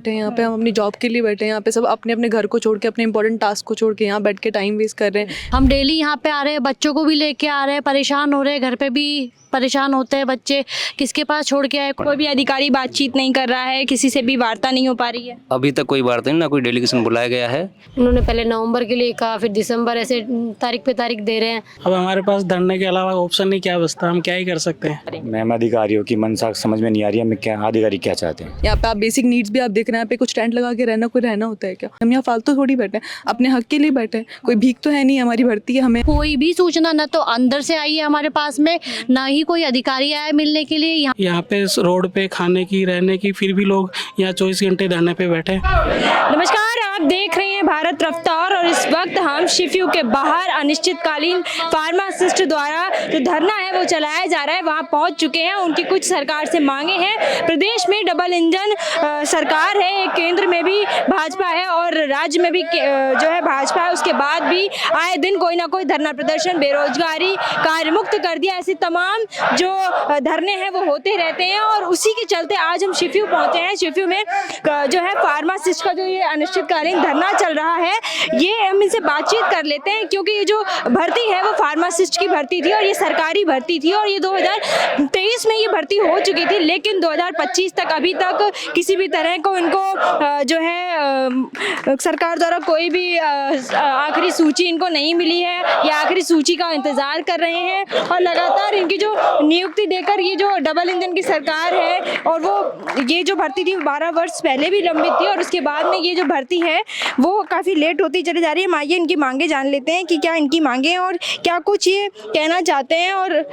बैठे हैं यहाँ पे, हम अपनी जॉब के लिए बैठे हैं यहाँ पे, सब अपने अपने घर को छोड़ के, अपने इंपॉर्टेंट टास्क को छोड़ के यहाँ बैठ के टाइम वेस्ट कर रहे हैं। हम डेली यहाँ पे आ रहे हैं, बच्चों को भी लेके आ रहे हैं, परेशान हो रहे हैं, घर पे भी परेशान होते हैं बच्चे, किसके पास छोड़ के आए। कोई भी अधिकारी बातचीत नहीं कर रहा है, किसी से भी वार्ता नहीं हो पा रही है। अभी तक कोई वार्ता नहीं, ना कोई डेलीगेशन बुलाया गया है। उन्होंने पहले नवंबर के लिए कहा, फिर दिसंबर, ऐसे तारीख पे तारीख दे रहे हैं। अब हमारे पास धरने के अलावा ऑप्शन नहीं क्या बचता, हम क्या ही कर सकते हैं। मैम अधिकारियों की मनसा समझ में नहीं आ रही है, हमें क्या अधिकारी क्या चाहते हैं। यहाँ पे आप बेसिक नीड्स भी आप देख रहे हैं, यहाँ पे कुछ टेंट लगा के रहना, कोई रहना होता है क्या? हम यहाँ फालतू थोड़ी बैठे हैं, अपने हक के लिए बैठे हैं, कोई भीख तो है नहीं, हमारी भर्ती है। हमें कोई भी सूचना ना तो अंदर से आई है हमारे पास में, ना ही कोई अधिकारी आया मिलने के लिए। यहाँ पे रोड पे खाने की, रहने की, फिर भी लोग यहाँ 24 घंटे धरने पे बैठे हैं। नमस्कार, आप देख रहे हैं भारत रफ्तार और इस वक्त हम शिफ्यू के बाहर अनिश्चितकालीन फार्मासिस्ट द्वारा जो धरना है वो चलाया जा रहा है, वहाँ पहुँच चुके हैं। उनकी कुछ सरकार से मांगे हैं। प्रदेश में डबल इंजन सरकार है, एक केंद्र में भी भाजपा है और राज्य में भी जो है भाजपा है। उसके बाद भी आए दिन कोई ना कोई धरना प्रदर्शन, बेरोजगारी, कार्य मुक्त कर दिया, ऐसे तमाम जो धरने हैं वो होते रहते हैं। और उसी के चलते आज हम शिफ्यू पहुंचे हैं। शिफ्यू में जो है फार्मासिस्ट का जो ये अनिश्चितकालीन धरना चल रहा है, ये हम इनसे बातचीत कर लेते हैं, क्योंकि ये जो भर्ती है वो फार्मासिस्ट की भर्ती थी और ये सरकारी भर्ती थी और ये 2023 में ये भर्ती हो चुकी थी, लेकिन 2025 तक अभी तक किसी भी तरह को इनको जो है सरकार द्वारा कोई भी आखिरी सूची इनको नहीं मिली है। ये आखिरी सूची का इंतजार कर रहे हैं और लगातार इनकी जो नियुक्ति देकर ये जो डबल इंजन की सरकार है, और वो ये जो भर्ती थी 12 वर्ष पहले भी लंबित थी और उसके बाद में ये जो भर्ती है वो काफ़ी लेट होती चली जा रही है। आइए इनकी मांगे जान लेते हैं कि क्या इनकी मांगे हैं और क्या कुछ ये कहना चाहते हैं। और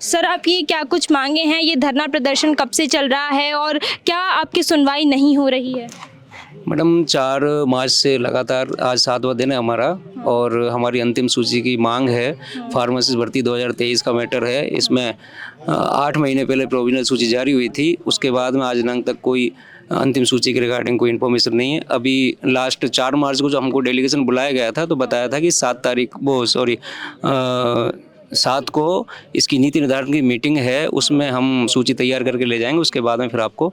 सर, आप ये क्या कुछ मांगे हैं? ये धरना प्रदर्शन कब से चल रहा है और क्या आपकी सुनवाई नहीं हो रही है? मैडम 4 मार्च से लगातार आज 7वां दिन है हमारा, और हमारी अंतिम सूची की मांग है। फार्मासिस्ट भर्ती 2023 का मैटर है। इसमें 8 महीने पहले प्रोविजनल सूची जारी हुई थी, उसके बाद में आज दिनांक तक कोई अंतिम सूची के रिगार्डिंग कोई इन्फॉर्मेशन नहीं है। अभी लास्ट 4 मार्च को जो हमको डेलीगेशन बुलाया गया था तो बताया था कि 7 को इसकी नीति निर्धारण की मीटिंग है, उसमें हम सूची तैयार करके ले जाएंगे, उसके बाद में फिर आपको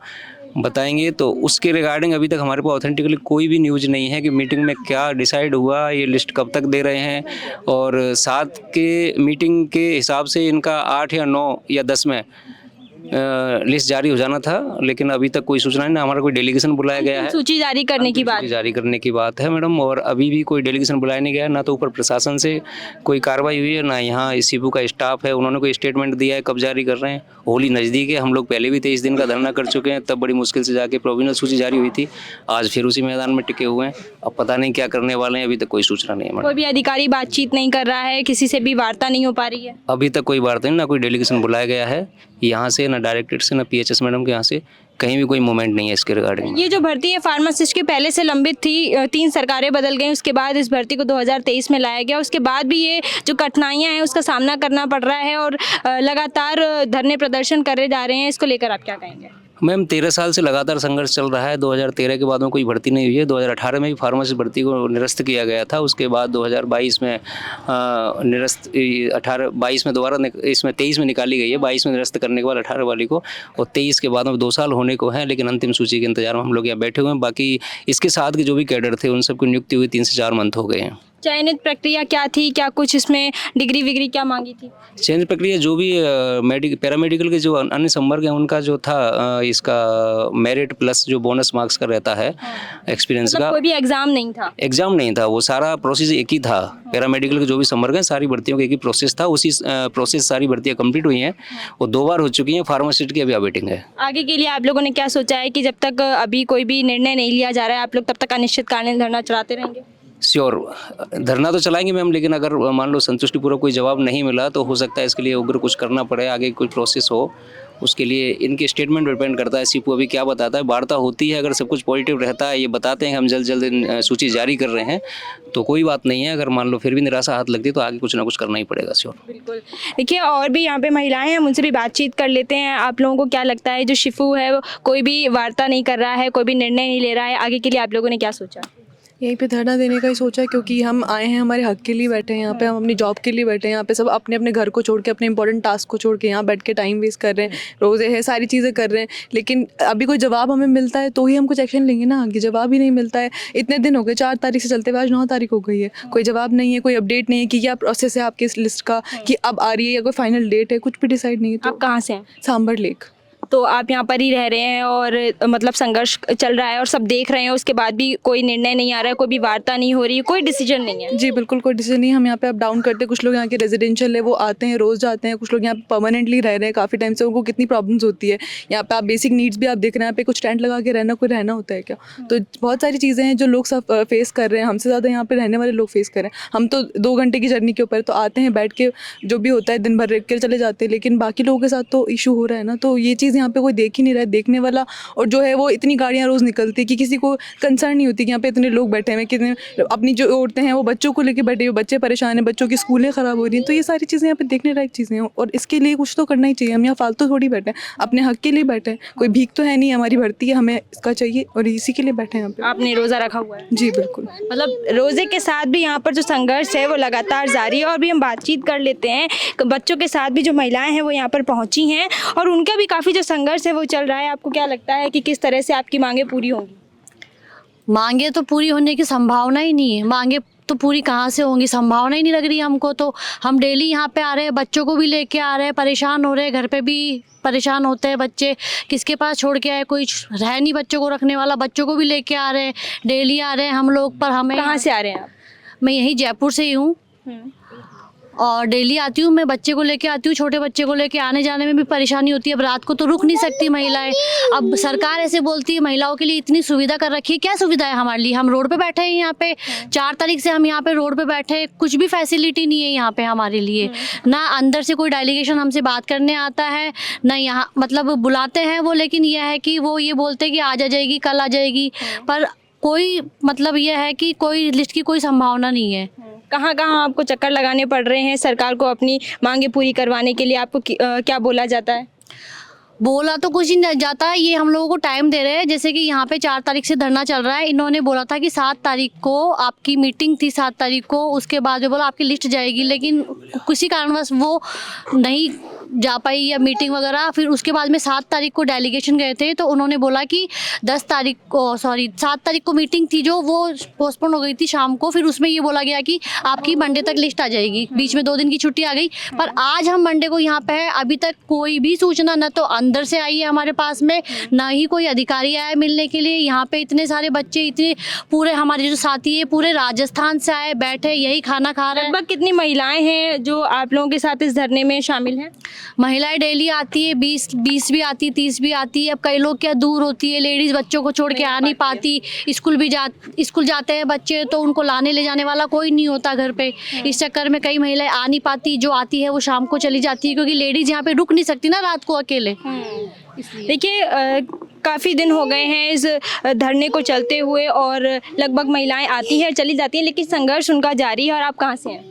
बताएंगे। तो उसके रिगार्डिंग अभी तक हमारे पास ऑथेंटिकली कोई भी न्यूज़ नहीं है कि मीटिंग में क्या डिसाइड हुआ, ये लिस्ट कब तक दे रहे हैं। और 7 के मीटिंग के हिसाब से इनका 8 या 9 या 10 में लिस्ट जारी हो जाना था, लेकिन अभी तक कोई सूचना नहीं, ना हमारा कोई डेलीगेशन बुलाया गया है। सूची जारी करने की बात है मैडम, और अभी भी कोई डेलीगेशन बुलाया नहीं गया, ना तो ऊपर प्रशासन से कोई कार्रवाई हुई है, ना यहाँ सीपू का स्टाफ है, उन्होंने कोई स्टेटमेंट दिया है कब जारी कर रहे हैं। होली नज़दीक है, हम लोग पहले भी 23 दिन का धरना कर चुके हैं, तब बड़ी मुश्किल से जाके प्रोविजनल सूची जारी हुई थी। आज फिर उसी मैदान में टिके हुए हैं, अब पता नहीं क्या करने वाले हैं, अभी तक कोई सूचना नहीं है मैडम। कोई भी अधिकारी बातचीत नहीं कर रहा है, किसी से भी वार्ता नहीं हो पा रही है? अभी तक कोई वार्ता नहीं, ना कोई डेलीगेशन बुलाया गया है यहाँ से, ना डायरेक्टेड से, ना पीएचएस मैडम के यहाँ से, कहीं भी कोई मूवमेंट नहीं है इसके रिगार्डिंग। ये जो भर्ती है फार्मासिस्ट की पहले से लंबित थी, 3 सरकारें बदल गई, उसके बाद इस भर्ती को 2023 में लाया गया। उसके बाद भी ये जो कठिनाइयां हैं उसका सामना करना पड़ रहा है और लगातार धरने प्रदर्शन करे जा रहे हैं। इसको लेकर आप क्या कहेंगे? मैम 13 साल से लगातार संघर्ष चल रहा है। 2013 के बाद में कोई भर्ती नहीं हुई है। 2018 में भी फार्मासिस्ट भर्ती को निरस्त किया गया था, उसके बाद 2022 में निरस्त 22 में दोबारा इसमें 23 में निकाली गई है। 22 में निरस्त करने के बाद 18 वाली को, और 23 के बाद में 2 साल होने को हैं, लेकिन अंतिम सूची के इंतजार में हम लोग यहाँ बैठे हुए हैं। बाकी इसके साथ के जो भी कैडर थे उन सबकी नियुक्ति हुई 3 से 4 मंथ हो गए हैं। चयनित प्रक्रिया क्या थी? क्या कुछ इसमें डिग्री विग्री क्या मांगी थी? चयनित प्रक्रिया जो भी पैरामेडिकल के जो अन्य संवर्ग हैं उनका जो था, इसका मेरिट प्लस जो बोनस मार्क्स का रहता है एक्सपीरियंस का, कोई भी एग्जाम नहीं था? एग्जाम नहीं था, वो सारा प्रोसेस एक ही था। पैरामेडिकल के जो भी संवर्ग हैं सारी भर्तियों का एक ही प्रोसेस था, उसी प्रोसेस सारी भर्तियाँ कंप्लीट हुई हैं, वो 2 बार हो चुकी हैं। फार्मासिस्ट की अभी वेटिंग है। आगे के लिए आप लोगों ने क्या सोचा है कि जब तक अभी कोई भी निर्णय नहीं लिया जा रहा है आप लोग तब तक अनिश्चितकालीन धरना चलाते रहेंगे? श्योर, धरना तो चलाएंगे मैम, लेकिन अगर मान लो संतुष्टिपूर्वक कोई जवाब नहीं मिला तो हो सकता है इसके लिए उग्र कुछ करना पड़े, आगे कोई प्रोसेस हो, उसके लिए इनके स्टेटमेंट डिपेंड करता है। सीपू अभी क्या बताता है, वार्ता होती है, अगर सब कुछ पॉजिटिव रहता है, ये बताते हैं हम जल्द सूची जारी कर रहे हैं तो कोई बात नहीं है। अगर मान लो फिर भी निराशा हाथ लगती है तो आगे कुछ ना कुछ करना ही पड़ेगा। श्योर, बिल्कुल। देखिए, और भी यहाँ पे महिलाएं हैं, उनसे भी बातचीत कर लेते हैं। आप लोगों को क्या लगता है, जो शिफू है वो कोई भी वार्ता नहीं कर रहा है, कोई भी निर्णय नहीं ले रहा है, आगे के लिए आप लोगों ने क्या सोचा? यहीं पे धरना देने का ही सोचा है, क्योंकि हम आए हैं हमारे हक के लिए बैठे हैं यहाँ पे, हम अपनी जॉब के लिए बैठे हैं यहाँ पे, सब अपने अपने घर को छोड़ के, अपने इंपॉर्टेंट टास्क को छोड़ के यहाँ बैठ के टाइम वेस्ट कर रहे हैं, रोज़े है, सारी चीज़ें कर रहे हैं, लेकिन अभी कोई जवाब हमें मिलता है तो ही हम कुछ एक्शन लेंगे ना। आगे जवाब ही नहीं मिलता है, इतने दिन हो गए, 4 तारीख से चलते हुए आज 9 तारीख हो गई है, कोई जवाब नहीं है, कोई अपडेट नहीं है कि क्या प्रोसेस है आपकी इस लिस्ट का, कि अब आ रही है या कोई फाइनल डेट है, कुछ भी डिसाइड नहीं है। तो आप कहाँ से हैं? सांबर लेक। तो आप यहाँ पर ही रह रहे हैं और मतलब संघर्ष चल रहा है और सब देख रहे हैं, उसके बाद भी कोई निर्णय नहीं आ रहा है, कोई भी वार्ता नहीं हो रही, कोई डिसीजन नहीं है? जी बिल्कुल, कोई डिसीजन नहीं है। हम यहाँ पे अप डाउन करते हैं, कुछ लोग यहाँ के रेजिडेंशियल है वो आते हैं, रोज़ जाते हैं, कुछ लोग यहाँ पे परमानेंटली रह रहे हैं काफ़ी टाइम से, उनको कितनी प्रॉब्लम्स होती है यहाँ पे। आप बेसिक नीड्स भी आप देख रहे हैं, यहाँ पे कुछ टेंट लगा के रहना, कोई रहना होता है क्या? तो बहुत सारी चीज़ें हैं जो लोग सब फेस कर रहे हैं, हमसे ज़्यादा यहाँ पे रहने वाले लोग फेस कर रहे हैं। हम तो 2 घंटे की जर्नी के ऊपर तो आते हैं, बैठ के जो भी होता है दिन भर रह के चले जाते हैं, लेकिन बाकी लोगों के साथ तो इशू हो रहा है ना। तो ये चीज़ यहाँ पे कोई देख ही नहीं रहा है, देखने वाला। और जो है वो इतनी गाड़ियाँ रोज़ निकलती है कि किसी को कंसर्न नहीं होती कि यहाँ पे इतने लोग बैठे हुए हैं, कितने अपनी जो औरतें हैं वो बच्चों को लेके बैठे हुए, बच्चे परेशान हैं, बच्चों की स्कूलें ख़राब हो रही हैं। तो ये सारी चीज़ें यहाँ पे देखने लायक चीज़ें हैं और इसके लिए कुछ तो करना ही चाहिए। हम यहाँ फालतू थोड़ी बैठे हैं, अपने हक के लिए बैठे हैं, कोई भीख तो है नहीं, हमारी भर्ती है, हमें इसका चाहिए और इसी के लिए बैठे हैं यहाँ पे। आपने रोज़ा रखा हुआ है? जी बिल्कुल। मतलब रोज़े के साथ भी यहाँ पर जो संघर्ष है वो लगातार जारी है। और भी हम बातचीत कर लेते हैं, बच्चों के साथ भी जो महिलाएं हैं वो यहाँ पर पहुँची हैं और उनका भी काफ़ी जो संघर्ष है वो चल रहा है। आपको क्या लगता है कि किस तरह से आपकी मांगें पूरी होंगी? मांगे तो पूरी होने की संभावना ही नहीं है, मांगे तो पूरी कहाँ से होंगी, संभावना ही नहीं लग रही हमको। तो हम डेली यहाँ पे आ रहे हैं, बच्चों को भी लेके आ रहे हैं, परेशान हो रहे हैं, घर पे भी परेशान होते हैं बच्चे, किसके पास छोड़ के आए, कोई है नहीं बच्चों को रखने वाला, बच्चों को भी लेके आ रहे हैं, डेली आ रहे हैं हम लोग। पर हमें कहाँ से आ रहे हैं आप? मैं यहीं जयपुर से ही हूँ और डेली आती हूँ, मैं बच्चे को लेके आती हूँ, छोटे बच्चे को लेके आने जाने में भी परेशानी होती है। अब रात को तो रुक नहीं सकती महिलाएं। अब सरकार ऐसे बोलती है महिलाओं के लिए इतनी सुविधा कर रखी है, क्या सुविधा है हमारे लिए? हम रोड पे बैठे हैं यहाँ पे, 4 तारीख से हम यहाँ पे रोड पे बैठे हैं, कुछ भी फैसिलिटी नहीं है यहाँ पे हमारे लिए। ना अंदर से कोई डेलीगेशन हमसे बात करने आता है, ना यहाँ मतलब बुलाते हैं वो, लेकिन यह है कि वो ये बोलते हैं कि आज आ जाएगी, कल आ जाएगी, पर कोई मतलब यह है कि कोई लिस्ट की कोई संभावना नहीं है। कहाँ कहाँ आपको चक्कर लगाने पड़ रहे हैं सरकार को अपनी मांगे पूरी करवाने के लिए? आपको क्या बोला जाता है? बोला तो कुछ नहीं जाता है, ये हम लोगों को टाइम दे रहे हैं। जैसे कि यहाँ पे 4 तारीख से धरना चल रहा है, इन्होंने बोला था कि 7 तारीख को आपकी मीटिंग थी, 7 तारीख को, उसके बाद जो बोला आपकी लिस्ट जाएगी, लेकिन किसी कारणवश वो नहीं जा पाई या मीटिंग वगैरह। फिर उसके बाद में 7 तारीख को डेलीगेशन गए थे, तो उन्होंने बोला कि 7 तारीख को मीटिंग थी जो वो पोस्टपोन हो गई थी शाम को। फिर उसमें ये बोला गया कि आपकी मंडे तक लिस्ट आ जाएगी, बीच में 2 दिन की छुट्टी आ गई। पर आज हम मंडे को यहाँ पे है, अभी तक कोई भी सूचना न तो अंदर से आई है हमारे पास में, ना ही कोई अधिकारी आया मिलने के लिए। यहाँ पे इतने सारे बच्चे, इतने पूरे हमारे जो साथी है पूरे राजस्थान से आए, बैठे यही खाना खा रहे हैं। लगभग कितनी महिलाएं हैं जो आप लोगों के साथ इस धरने में शामिल हैं? महिलाएं डेली आती है, 20 भी आती है, 30 भी आती है। अब कई लोग क्या दूर होती है, लेडीज़ बच्चों को छोड़ के आ नहीं पाती, स्कूल जाते हैं बच्चे तो उनको लाने ले जाने वाला कोई नहीं होता घर पे। इस चक्कर में कई महिलाएं आ नहीं पाती, जो आती है वो शाम को चली जाती है, क्योंकि लेडीज़ यहाँ पे रुक नहीं सकती ना रात को अकेले। देखिए काफ़ी दिन हो गए हैं इस धरने को चलते हुए और लगभग महिलाएं आती हैं चली जाती हैं, लेकिन संघर्ष उनका जारी है। और आप कहाँ से हैं?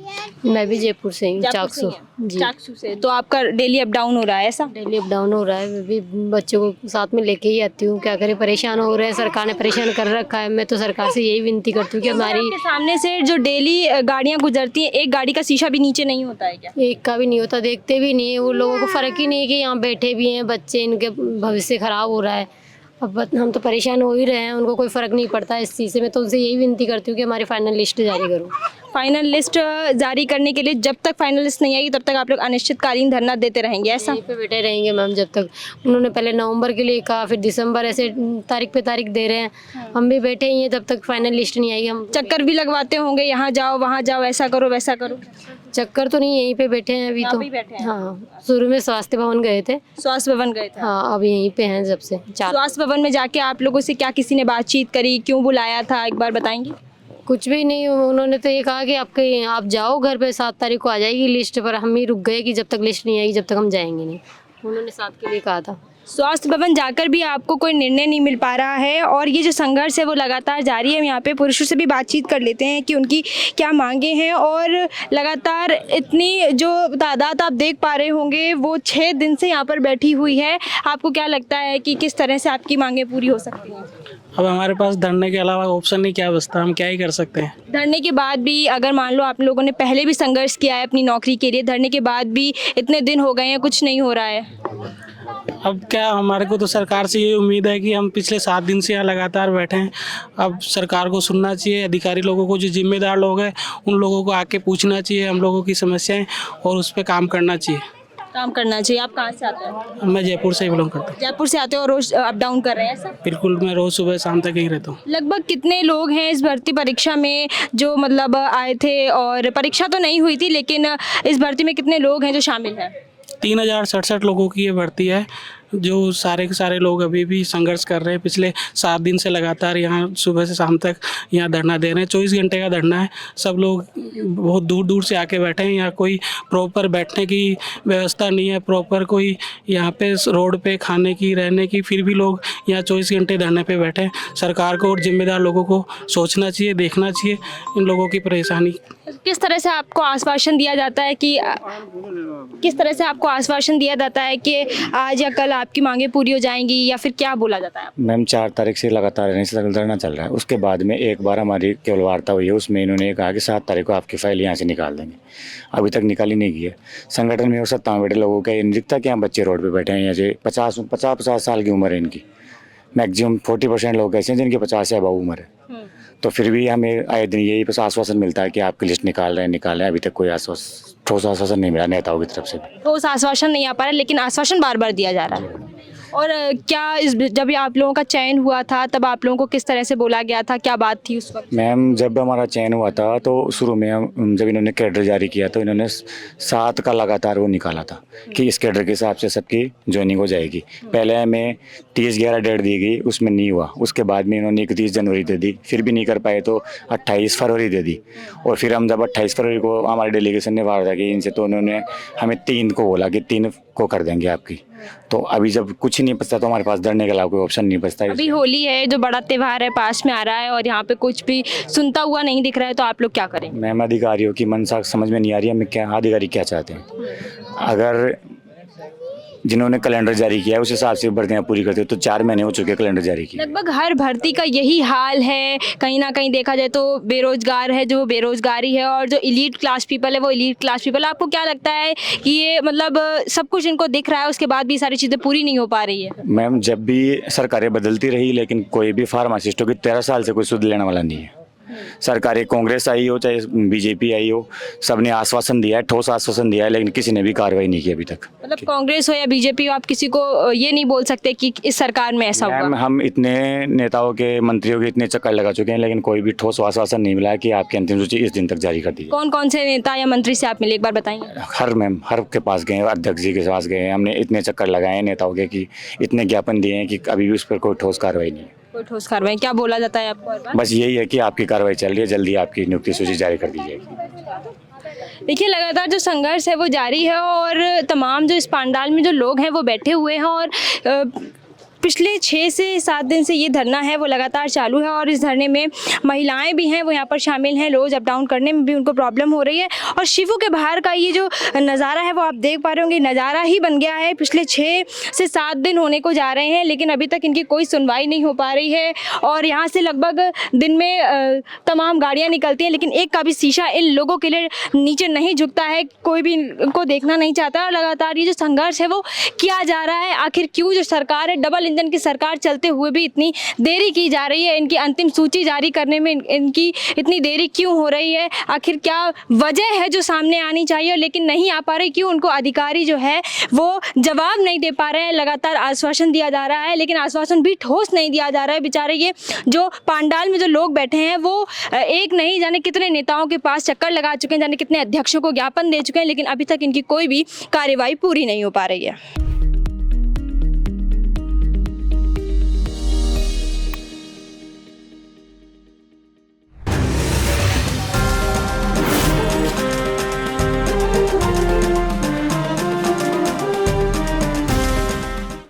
मैं भी जयपुर से हूँ, चाकसू जी। चाकसू से। तो आपका डेली अप डाउन हो रहा है? ऐसा डेली अप डाउन हो रहा है, मैं भी बच्चों को साथ में लेके ही आती हूँ। क्या करें, परेशान हो रहे हैं, सरकार ने परेशान कर रखा है। मैं तो सरकार से यही विनती करती हूँ कि हमारी के सामने से जो डेली गाड़ियाँ गुजरती हैं, एक गाड़ी का शीशा भी नीचे नहीं होता है क्या? एक का भी नहीं होता, देखते भी नहीं है वो लोगों को, फ़र्क ही नहीं है कि यहाँ बैठे भी हैं बच्चे, इनके भविष्य ख़राब हो रहा है। अब हम तो परेशान हो ही रहे हैं, उनको कोई फ़र्क नहीं पड़ता इस चीज़ से। मैं तो उनसे यही विनती करती हूँ कि हमारी फाइनल लिस्ट जारी करो। फाइनल लिस्ट जारी करने के लिए जब तक फाइनल लिस्ट नहीं आएगी तब तक आप लोग अनिश्चितकालीन धरना देते रहेंगे, ऐसा? यहीं पे बैठे रहेंगे मैम जब तक। उन्होंने पहले नवंबर के लिए कहा, फिर दिसंबर, ऐसे तारीख पे तारीख दे रहे हैं। हम भी बैठे ही हैं जब तक फाइनल लिस्ट नहीं आएगी। हम चक्कर भी लगवाते होंगे, यहाँ जाओ वहाँ जाओ, ऐसा करो वैसा करो? चक्कर तो नहीं, यहीं पे बैठे हैं अभी तो। हाँ, शुरू में स्वास्थ्य भवन गए थे। स्वास्थ्य भवन गए थे? हाँ, अब यहीं पे हैं जब से 4। स्वास्थ्य भवन में जाके आप लोगों से क्या किसी ने बातचीत करी, क्यों बुलाया था, एक बार बताएंगे? कुछ भी नहीं, उन्होंने तो ये कहा कि आप जाओ घर पे, 7 तारीख को आ जाएगी लिस्ट। पर हम ही रुक गए कि जब तक लिस्ट नहीं आएगी जब तक हम जाएंगे नहीं। उन्होंने 7 के लिए कहा था। स्वास्थ्य भवन जाकर भी आपको कोई निर्णय नहीं मिल पा रहा है और ये जो संघर्ष है वो लगातार जारी है। हम यहाँ पे पुरुषों से भी बातचीत कर लेते हैं कि उनकी क्या मांगे हैं। और लगातार इतनी जो तादाद आप देख पा रहे होंगे वो 6 दिन से यहाँ पर बैठी हुई है। आपको क्या लगता है कि किस तरह से आपकी मांगे पूरी हो सकती हैं? अब हमारे पास धरने के अलावा ऑप्शन नहीं क्या बचता, हम क्या ही कर सकते हैं। धरने के बाद भी अगर मान लो आप लोगों ने पहले भी संघर्ष किया है अपनी नौकरी के लिए, धरने के बाद भी इतने दिन हो गए हैं कुछ नहीं हो रहा है। अब क्या, हमारे को तो सरकार से ये उम्मीद है कि हम पिछले 7 दिन से यहाँ लगातार बैठे हैं। अब सरकार को सुनना चाहिए, अधिकारी लोगों को, जो जिम्मेदार लोग हैं उन लोगों को आके पूछना चाहिए हम लोगों की समस्याएं और उस पर काम करना चाहिए। काम करना चाहिए। आप कहाँ से आते हैं? मैं जयपुर से ही बिलोंग करता हूँ। जयपुर से आते हो और रोज अप डाउन कर रहे हैं ऐसा? बिल्कुल, मैं रोज़ सुबह शाम तक यहीं रहता हूँ। लगभग कितने लोग हैं इस भर्ती परीक्षा में जो मतलब आए थे, और परीक्षा तो नहीं हुई थी लेकिन इस भर्ती में कितने लोग हैं जो शामिल हैं? 3067 लोगों की ये भर्ती है, जो सारे के सारे लोग अभी भी संघर्ष कर रहे हैं। पिछले 7 दिन से लगातार यहाँ सुबह से शाम तक यहाँ धरना दे रहे हैं। 24 घंटे का धरना है। सब लोग बहुत दूर दूर से आके बैठे हैं। यहाँ कोई प्रॉपर बैठने की व्यवस्था नहीं है, प्रॉपर कोई यहाँ पे रोड पे खाने की, रहने की, फिर भी लोग यहाँ 24 घंटे धरने पे बैठे हैं। सरकार को और जिम्मेदार लोगों को सोचना चाहिए, देखना चाहिए इन लोगों की परेशानी। किस तरह से आपको आश्वासन दिया जाता है कि आज या कल आपकी मांगें पूरी हो जाएंगी, या फिर क्या बोला जाता है? मैम 4 तारीख से लगातार धरना चल रहा है। उसके बाद में एक बार हमारी केवल वार्ता हुई है, उसमें इन्होंने कहा कि 7 तारीख को आपकी फाइल यहाँ से निकाल देंगे। अभी तक निकाली नहीं की है। संगठन में और सत्ता में बैठे लोगों का ये नहीं दिखता कि यहाँ बच्चे रोड पर बैठे हैं। यहाँ से 50 साल की उम्र है इनकी। मैक्सिमम 40% लोग ऐसे हैं जिनकी 50 से अबव उम्र है। तो फिर भी हमें आए दिन यही बस आश्वासन मिलता है कि आपकी लिस्ट निकाल रहे हैं। अभी तक कोई ठोस आश्वासन नहीं मिला नेताओं की तरफ से। ठोस आश्वासन नहीं आ पा रहा, लेकिन आश्वासन बार बार दिया जा रहा है। और क्या जब आप लोगों का चयन हुआ था तब आप लोगों को किस तरह से बोला गया था, क्या बात थी उस वक्त? मैम जब हमारा चयन हुआ था तो शुरू में जब इन्होंने कैडर जारी किया तो इन्होंने 7 का लगातार वो निकाला था कि इस कैडर के हिसाब से सबकी ज्वाइनिंग हो जाएगी। पहले हमें 30/11 डेट दी गई, उसमें नहीं हुआ। उसके बाद में इन्होंने 31 जनवरी दे दी, फिर भी नहीं कर पाए तो 28 फरवरी दे दी। और फिर हम जब 28 फरवरी को हमारे डेलीगेशन ने वादा की इनसे, तो उन्होंने हमें 3 को बोला कि 3 को कर देंगे आपकी। तो अभी जब कुछ ही नहीं बचता तो हमारे पास धरने के अलावा कोई ऑप्शन नहीं बचता है। अभी होली है जो बड़ा त्योहार है, पास में आ रहा है, और यहाँ पे कुछ भी सुनता हुआ नहीं दिख रहा है, तो आप लोग क्या करेंगे? मैम अधिकारियों की मनसा समझ में नहीं आ रही है। हमें क्या अधिकारी क्या चाहते हैं? अगर जिन्होंने कैलेंडर जारी किया है उस हिसाब से भर्तियाँ पूरी करते हो तो 4 महीने हो चुके हैं कैलेंडर जारी किए। लगभग हर भर्ती का यही हाल है। कहीं ना कहीं देखा जाए तो बेरोजगार है जो बेरोजगारी है, और जो इलीट क्लास पीपल है वो इलीट क्लास पीपल। आपको क्या लगता है कि ये मतलब सब कुछ इनको दिख रहा है, उसके बाद भी सारी चीज़ें पूरी नहीं हो पा रही है? मैम जब भी सरकारें बदलती रही लेकिन कोई भी फार्मासिस्ट हो कि 13 साल से कोई सुध लेने वाला नहीं है। सरकारें कांग्रेस आई हो चाहे बीजेपी आई हो, सबने आश्वासन दिया है, ठोस आश्वासन दिया है, लेकिन किसी ने भी कार्रवाई नहीं की अभी तक। मतलब कांग्रेस हो या बीजेपी हो, आप किसी को ये नहीं बोल सकते कि इस सरकार में ऐसा हुआ? मैम हम इतने नेताओं के, मंत्रियों के इतने चक्कर लगा चुके हैं लेकिन कोई भी ठोस आश्वासन नहीं मिला है कि आपकी अंतिम सूची इस दिन तक जारी कर दी है। कौन कौन से नेता या मंत्री से आप मिले, एक बार बताएंगे? हर के पास गए, अध्यक्ष जी के पास गए, हमने इतने चक्कर लगाए हैं नेताओं के कि इतने ज्ञापन दिए हैं कि अभी भी उस पर कोई ठोस कार्रवाई नहीं है। कोई ठोस कार्रवाई क्या बोला जाता है आपको हर बार? बस यही है कि आपकी कार्रवाई चल रही है, जल्दी आपकी नियुक्ति सूची जारी कर दी जाएगी। देखिए लगातार जो संघर्ष है वो जारी है, और तमाम जो इस पंडाल में जो लोग हैं वो बैठे हुए हैं, और पिछले 6 से 7 दिन से ये धरना है वो लगातार चालू है। और इस धरने में महिलाएं भी हैं वो यहाँ पर शामिल हैं। रोज़ अप डाउन करने में भी उनको प्रॉब्लम हो रही है। और शिवू के बाहर का ये जो नज़ारा है वो आप देख पा रहे होंगे, नज़ारा ही बन गया है। पिछले 6 से 7 दिन होने को जा रहे हैं लेकिन अभी तक इनकी कोई सुनवाई नहीं हो पा रही है। और यहाँ से लगभग दिन में तमाम गाड़ियाँ निकलती हैं लेकिन एक का भी शीशा इन लोगों के लिए नीचे नहीं झुकता है, कोई भी इनको देखना नहीं चाहता। और लगातार ये जो संघर्ष है वो किया जा रहा है। आखिर क्यों जो सरकार है, डबल इंजन की सरकार चलते हुए भी इतनी देरी की जा रही है? इनकी अंतिम सूची जारी करने में इनकी इतनी देरी क्यों हो रही है? आखिर क्या वजह है जो सामने आनी चाहिए लेकिन नहीं आ पा रही? क्यों उनको अधिकारी जो है वो जवाब नहीं दे पा रहे हैं? लगातार आश्वासन दिया जा रहा है लेकिन आश्वासन भी ठोस नहीं दिया जा रहा है। बेचारे ये जो पंडाल में जो लोग बैठे हैं वो एक नहीं जाने कितने नेताओं के पास चक्कर लगा चुके हैं, जाने कितने अध्यक्षों को ज्ञापन दे चुके हैं, लेकिन अभी तक इनकी कोई भी कार्रवाई पूरी नहीं हो पा रही है।